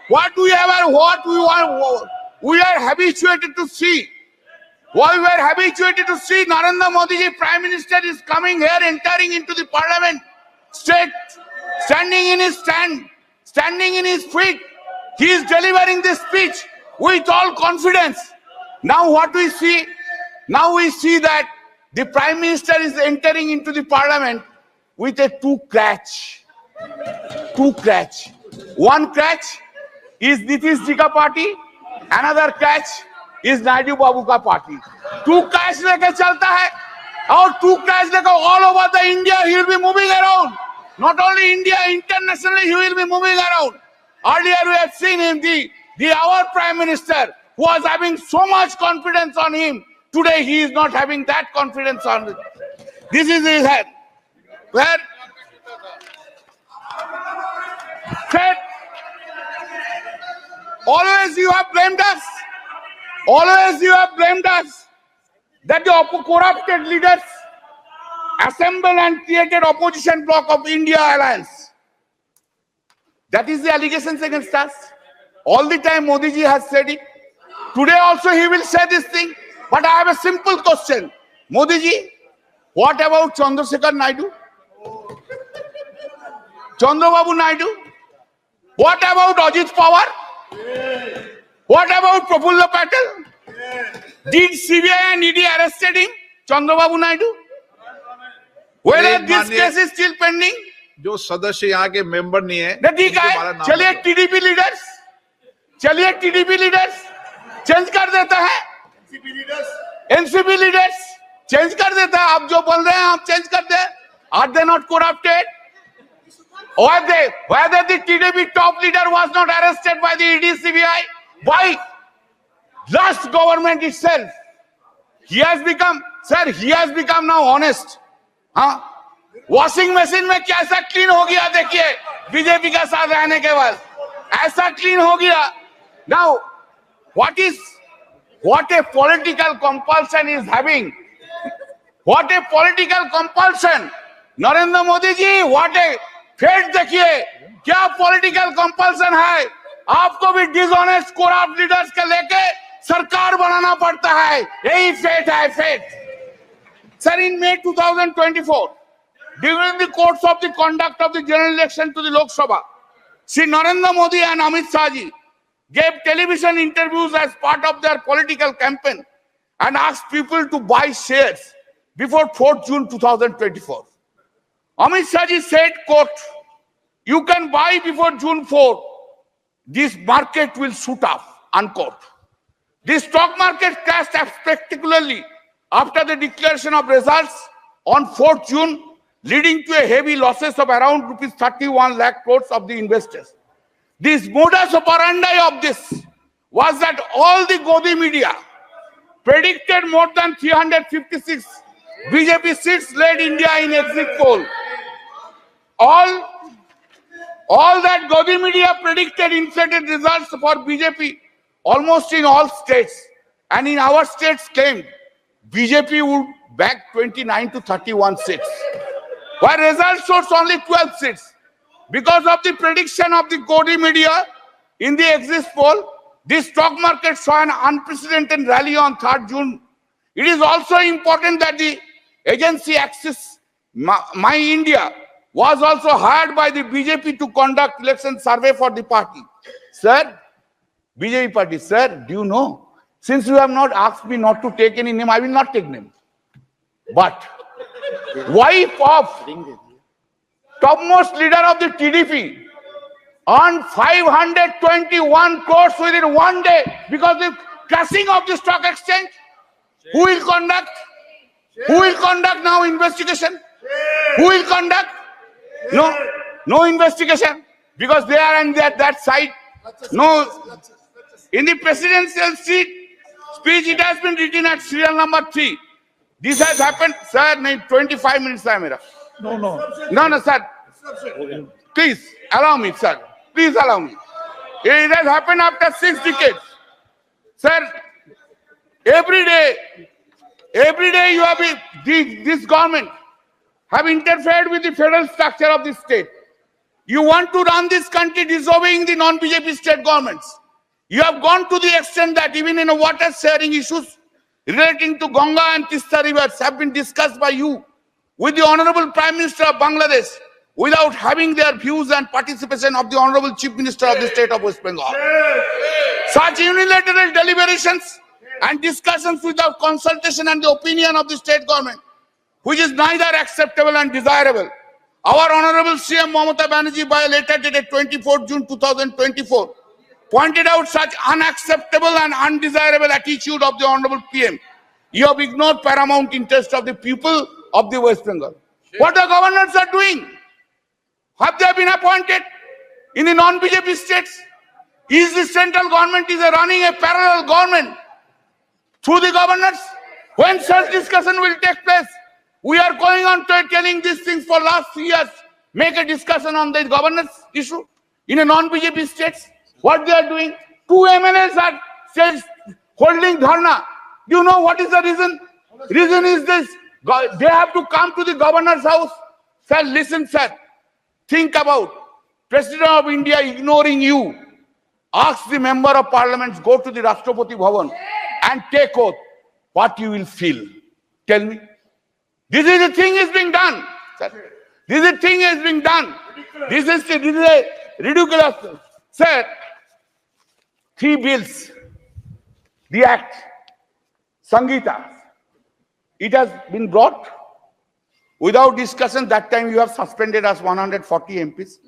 What we have, what we want, we are habituated to see. What we are habituated to see, Narendra Modi ji, Prime Minister, is coming here, entering into the Parliament, state, standing in his feet. He is delivering this speech with all confidence. Now what we see? Now we see that the Prime Minister is entering into the Parliament with a two crutch. One crutch is Nitish ji ka party, another crutch is Naidu Babu ka party. Two crutch leke chalta hai, और two crutch leke all over the India he will be moving around. Not only India, internationally he will be moving around. Earlier we have seen him, our Prime Minister, who was having so much confidence on him. Today he is not having that confidence on him. This is his head. Where? Always you have blamed us. Always you have blamed us that the corrupted leaders assembled and created opposition bloc of India Alliance. That is the allegations against us. All the time Modi ji has said it. Today also he will say this thing. But I have a simple question. Modi ji, what about Chandrasekhar Naidu? Chandrababu Naidu? What about Ajit Pawar? What about Prafulla Patel? Did CBI and ED arrested him? Chandrababu Naidu? Whether this case is still pending? जो सदस्य यहाँ के member नहीं है, ठीक है, चलिए TDP leaders change कर देता है, एनसीपी लीडर्स चेंज कर देता है. आप जो बोल रहे हैं आप चेंज कर दे. Are they not corrupted? Whether the TDP top leader was not arrested by the ED CBI? By last government itself. He has become now honest. हाँ, वॉशिंग मशीन में कैसा क्लीन हो गया देखिए बीजेपी का साथ रहने के बाद ऐसा क्लीन हो गया. Now what a political compulsion is having. What a political compulsion. Narendra Modi ji, what a fate देखिए क्या पॉलिटिकल कंपल्सन है. आपको भी डिसऑनेस्ट करप्ट लीडर्स के लेके सरकार बनाना पड़ता है. यही फेट है, fate. Sir, in May 2024, during the course of the conduct of the general election to the Lok Sabha, Shri Narendra Modi and Amit Shah ji gave television interviews as part of their political campaign and asked people to buy shares before 4th June 2024. Amit Shah ji said, quote, "You can buy before June 4. This market will shoot up," unquote. The stock market crashed spectacularly after the declaration of results on 4th June, leading to a heavy losses of around rupees 31 lakh crores of the investors. This modus operandi of this was that all the Godi media predicted more than 356 BJP seats led India in exit poll. All that Godi media predicted inflated results for BJP almost in all states, and in our states claimed BJP would bag 29 to 31 seats, while results showed only 12 seats. Because of the prediction of the Godi media in the exit poll, the stock market saw an unprecedented rally on 3rd June. It is also important that the agency Axis My India was also hired by the BJP to conduct election survey for the party. Sir, BJP party, sir, do you know? Since you have not asked me not to take any name, I will not take name. But wife of topmost leader of the TDP earned 521 crores within one day because of the crashing of the stock exchange. Who will conduct? Who will conduct now investigation? Who will conduct? No investigation, because they are on that side. No, in the presidential speech, it has been written at serial number 3. This has happened, sir. 25 minutes hai mera. No, sir. Please allow me, sir. Please allow me. It has happened after 6 decades, sir. Every day you have this government have interfered with the federal structure of the state. You want to run this country disobeying the non-BJP state governments. You have gone to the extent that even in a water sharing issues relating to Ganga and Tista rivers have been discussed by you with the Honorable Prime Minister of Bangladesh without having their views and participation of the Honorable Chief Minister of the state of West Bengal. Such unilateral deliberations and discussions without consultation and the opinion of the state government, which is neither acceptable and desirable. Our Honorable CM Mamata Banerjee, by a letter dated 24 June 2024, pointed out such unacceptable and undesirable attitude of the Honorable PM. You have ignored paramount interest of the people of the West Bengal. What the governors are doing? Have they been appointed in the non-BJP states? Is the central government running a parallel government through the governors? When such discussion will take place? We are going on to telling these things for last 3 years. Make a discussion on the governance issue in a non-BJP states. What they are doing? 2 MLAs are holding dharna. Do you know what is the reason? Reason is this. They have to come to the governor's house. Sir, listen, sir. Think about President of India ignoring you. Ask the member of parliament, go to the Rashtrapati Bhavan and take oath. What you will feel? Tell me. This is the thing is being done. Sir. This is the thing is being done. This is a ridiculous. Sir, 3 bills. The act. Sangeeta. It has been brought without discussion. That time you have suspended us 140 MPs.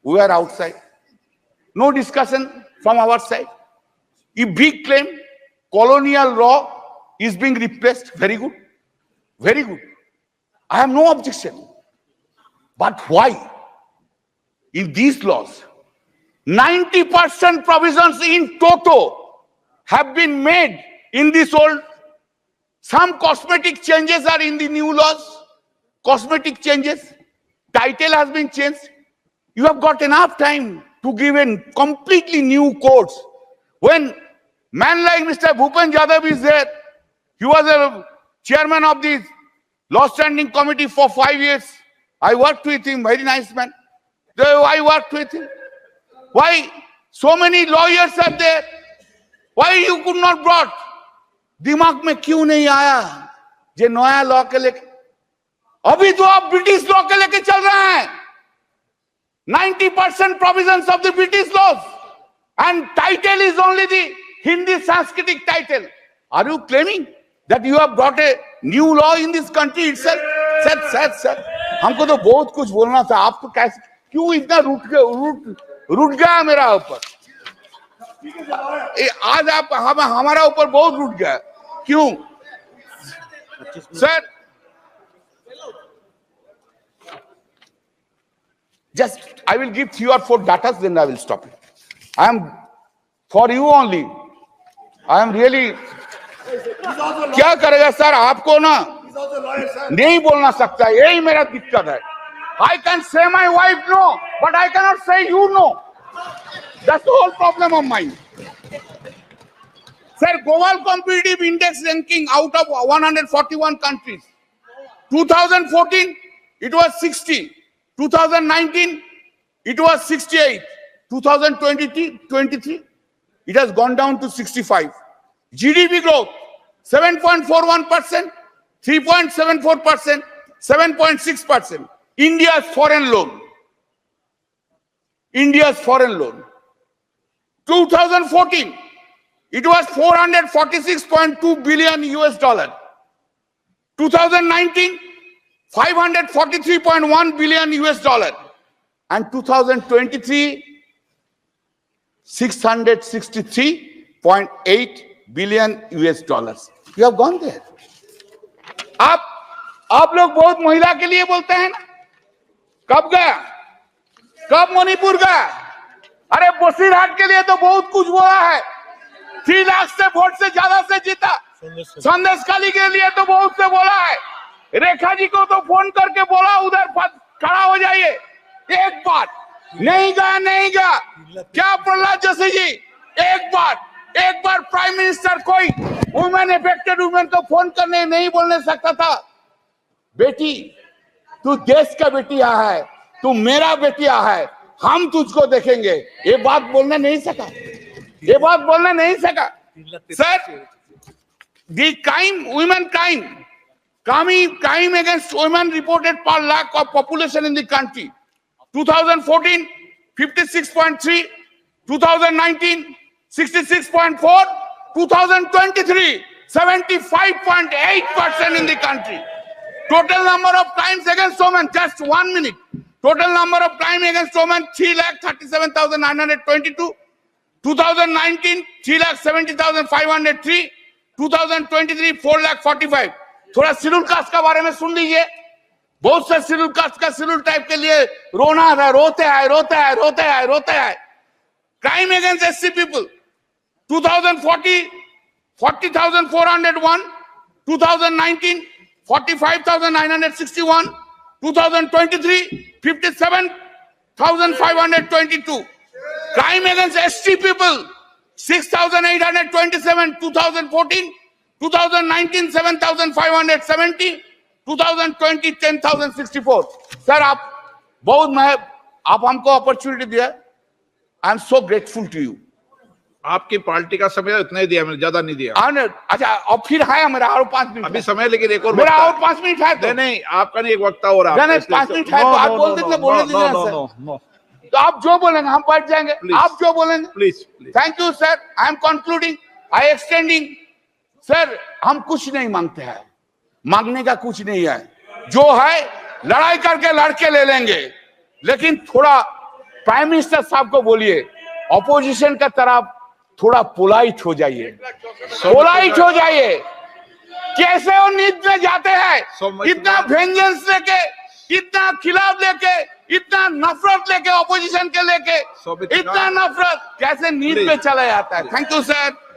We were outside. No discussion from our side. A big claim, colonial law is being replaced. Very good. Very good. I have no objection. But why? In these laws, 90% provisions in toto have been made in this old. Some cosmetic changes are in the new laws. Cosmetic changes. Title has been changed. You have got enough time to give in completely new codes. When man like Mr. Bhupen Yadav is there, he was a chairman of the law standing committee for 5 years. I worked with him, very nice man. I worked with him. Why so many lawyers are there? Why you could not brought? दिमाग में क्यों नहीं आया जे नया law के लेके? अभी तो आप ब्रिटिश लॉ के लेके चल रहे हैं. 90% provisions of the British laws and title is only the Hindi Sanskritic title. Are you claiming that you have brought a new law in this country itself? Sir हमको तो बहुत कुछ बोलना था. आप तो कैसे क्यों इतना रूठ गया मेरा ऊपर? आज आप हमारा ऊपर बहुत रूठ गया. क्यों? Sir, just I will give 3 or 4 datas, then I will stop it. I am for you only. I am really. क्या करेगा सर? आपको ना नहीं बोलना सकता. यही मेरा दिक्कत है. I can say my wife no, but I cannot say you no. That's the whole problem of mine. Sir, global competitive index ranking out of 141 countries. 2014, it was 60. 2019, it was 68. 2023, it has gone down to 65. GDP growth, 7.41%, 3.74%, 7.6%. India's foreign loan. 2014, it was 446.2 billion US dollar. 2019, 543.1 billion US dollar. And 2023, 663.8 billion US dollars. You have gone there. आप लोग बहुत महिला के लिए बोलते हैं ना. कब गया? कब मणिपुर गया? अरे बसीरहाट के लिए तो बहुत कुछ बोला है. 3 लाख से वोट से ज्यादा से जीता. संदेशखाली के लिए तो बहुत से बोला है. रेखा जी को तो फोन करके बोला उधर खड़ा हो जाइए. एक बार नहीं गया. क्या प्रहलाद जोशी जी, एक बार प्राइम मिनिस्टर कोई वुमेन अफेक्टेड वुमेन को फोन करने नहीं बोलने सकता था? बेटी, तू देश का बेटिया है, तू मेरा बेटिया है. हम तुझको देखेंगे, ये बात बोलने नहीं सका, ये बात बोलने नहीं सका। Sir, the women crime against women reported per lakh of population in the country. 2014, 56.3, 2019, 66.4, 2023, 75.8% in the country. Total number of crimes against women, just 1 minute. Total number of crime against women, 3,37,922. 2019, 3,70,503. 2023, 4,45,000. थोड़ा schedule caste का बारे में सुन लीजिए। बहुत से schedule caste का schedule type के लिए रोना है, रोते हैं। Crime against SC people 2040, 40,401, 2019, 45,961, 2023, 57,522. Crime against ST people 6,827, 2014, 2019, 7,570, 2020, 10,064. Sir, आप हमको अपॉर्चुनिटी दिया, I am so grateful to you. आपकी पार्टी का समय इतना ही दिया, मैंने ज्यादा नहीं दिया। अच्छा, और फिर है मेरा और 5 मिनट अभी समय, लेकिन एक और मेरा और 5 मिनट है तो नहीं, आपका नहीं, एक वक्ता और आप 5 मिनट है तो आप बोल दीजिए, बोलने दीजिए सर। तो आप जो बोलेंगे हम बैठ जाएंगे, आप जो बोलेंगे। Please. Thank you sir, I am concluding, I extending. Sir, हम कुछ नहीं मांगते हैं, मांगने का कुछ नहीं है, जो है लड़ाई करके लड़के ले लेंगे, लेकिन थोड़ा प्राइम मिनिस्टर साहब को बोलिए, ऑपोजिशन का तरफ थोड़ा पोलाइट हो जाइए, पोलाइट हो जाइए। कैसे वो नींद में जाते हैं, इतना वेंजेंस लेके, इतना खिलाफ लेके, इतना नफरत लेके, ऑपोजिशन के लेके, इतना नफरत कैसे नींद में चला जाता है। Thank you sir.